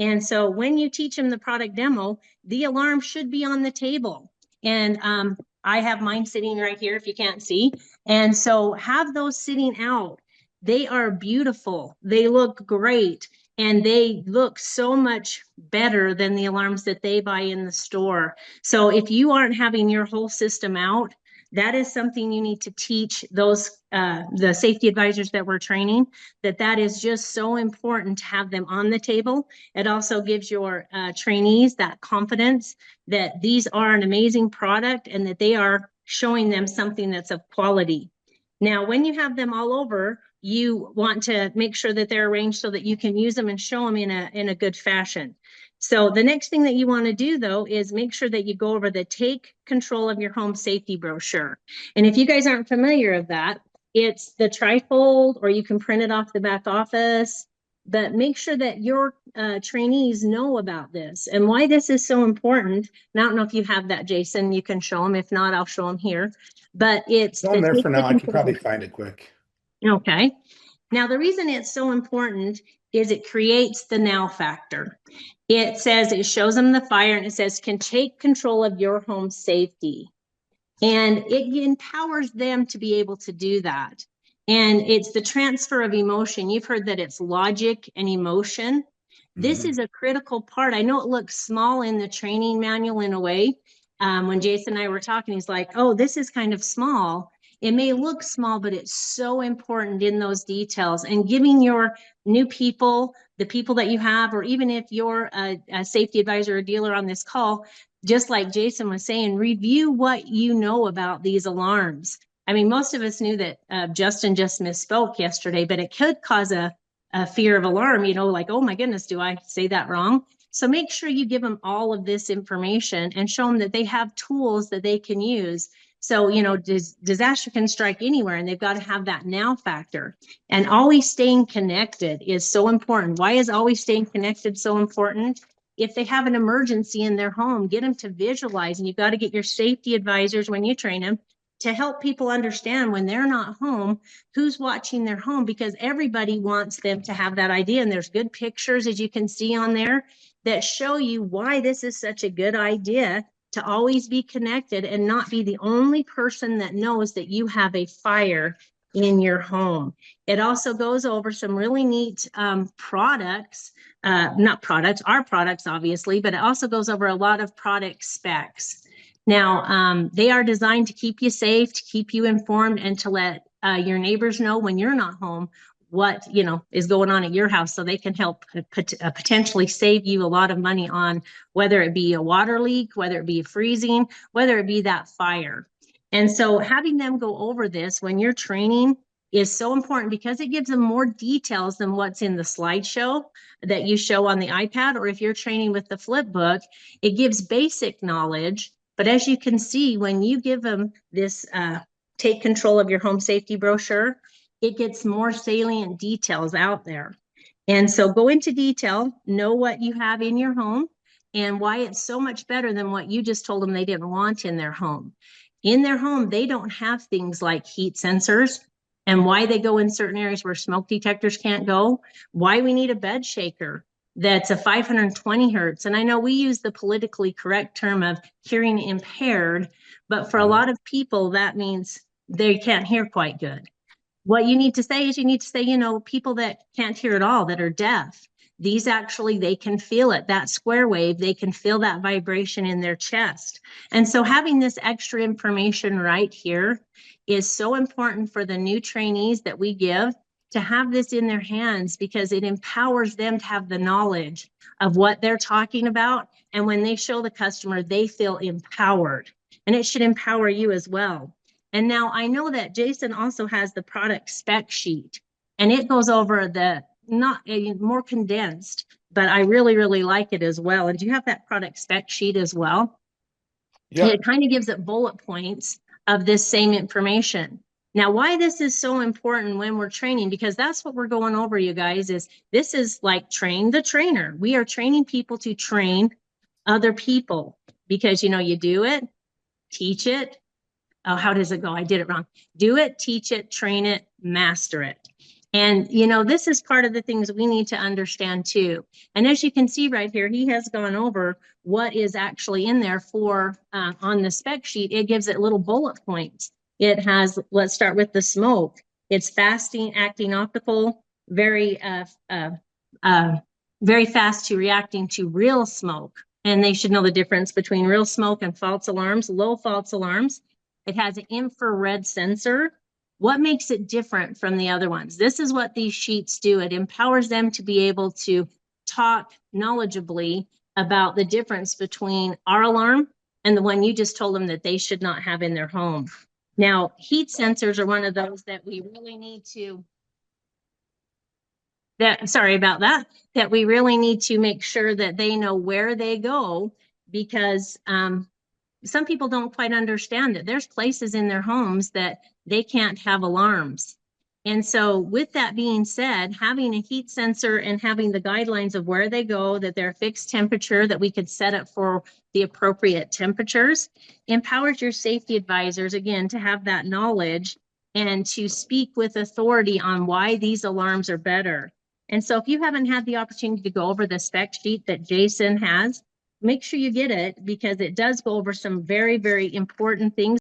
And so when you teach them the product demo, the alarm should be on the table. And I have mine sitting right here if you can't see. And so have those sitting out. They are beautiful. They look great. And they look so much better than the alarms that they buy in the store. So if you aren't having your whole system out, that is something you need to teach those the safety advisors that we're training, that is just so important to have them on the table. It also gives your trainees that confidence that these are an amazing product and that they are showing them something that's of quality. Now, when you have them all over, you want to make sure that they're arranged so that you can use them and show them in a good fashion. So the next thing that you want to do, though, is make sure that you go over the Take Control of Your Home Safety brochure. And if you guys aren't familiar with that, it's the trifold, or you can print it off the back office. But make sure that your trainees know about this and why this is so important. And I don't know if you have that, Jason. You can show them. If not, I'll show them here. But it's on there for now. I can probably find it quick. Okay. Now, the reason it's so important is it creates the now factor. It says, it shows them the fire, and it says, can take control of your home safety. And it empowers them to be able to do that. And it's the transfer of emotion. You've heard that it's logic and emotion. This is a critical part. I know it looks small in the training manual in a way. When Jason and I were talking, he's like, oh, this is kind of small. It may look small, but it's so important in those details, and giving your new people, the people that you have, or even if you're a safety advisor or dealer on this call, just like Jason was saying, review what you know about these alarms. I mean, most of us knew that Justin just misspoke yesterday, but it could cause a fear of alarm, like, oh my goodness, do I say that wrong? So make sure you give them all of this information and show them that they have tools that they can use. So, disaster can strike anywhere, and they've got to have that now factor. And always staying connected is so important. Why is always staying connected so important? If they have an emergency in their home, get them to visualize. And you've got to get your safety advisors, when you train them, to help people understand when they're not home, who's watching their home, because everybody wants them to have that idea. And there's good pictures, as you can see on there, that show you why this is such a good idea to always be connected and not be the only person that knows that you have a fire in your home. It also goes over some really neat products, not products, our products, obviously, but it also goes over a lot of product specs. Now, they are designed to keep you safe, to keep you informed, and to let your neighbors know when you're not home what is going on at your house, so they can help potentially save you a lot of money on whether it be a water leak, whether it be freezing, whether it be that fire. And so having them go over this when you're training is so important, because it gives them more details than what's in the slideshow that you show on the iPad, or if you're training with the flip book, it gives basic knowledge. But as you can see, when you give them this Take Control of Your Home Safety brochure, it gets more salient details out there. And so go into detail, know what you have in your home and why it's so much better than what you just told them they didn't want in their home. In their home, they don't have things like heat sensors, and why they go in certain areas where smoke detectors can't go, why we need a bed shaker that's a 520 hertz. And I know we use the politically correct term of hearing impaired, but for a lot of people, that means they can't hear quite good. What you need to say is people that can't hear at all, that are deaf, these actually, they can feel it, that square wave, they can feel that vibration in their chest. And so having this extra information right here is so important for the new trainees that we give to have this in their hands, because it empowers them to have the knowledge of what they're talking about. And when they show the customer, they feel empowered, and it should empower you as well. And now I know that Jason also has the product spec sheet, and it goes over the more condensed, but I really, really like it as well. And do you have that product spec sheet as well? Yeah. It kind of gives it bullet points of this same information. Now, why this is so important when we're training, because that's what we're going over, you guys, is this is like train the trainer. We are training people to train other people, because, you do it, teach it. Oh, how does it go? I did it wrong. Do it, teach it, train it, master it. And, you know, this is part of the things we need to understand too. And as you can see right here, he has gone over what is actually in there for, on the spec sheet. It gives it little bullet points. It has, let's start with the smoke. It's fasting, acting optical, very, very fast to reacting to real smoke. And they should know the difference between real smoke and false alarms, low false alarms. It has an infrared sensor. What makes it different from the other ones? This is what these sheets do. It empowers them to be able to talk knowledgeably about the difference between our alarm and the one you just told them that they should not have in their home. Now, heat sensors are one of those that we really need to, sorry about that, that we really need to make sure that they know where they go, because some people don't quite understand that there's places in their homes that they can't have alarms. And so with that being said, having a heat sensor and having the guidelines of where they go, that they're fixed temperature, that we could set up for the appropriate temperatures, empowers your safety advisors, again, to have that knowledge and to speak with authority on why these alarms are better. And so if you haven't had the opportunity to go over the spec sheet that Jason has, make sure you get it, because it does go over some very, very important things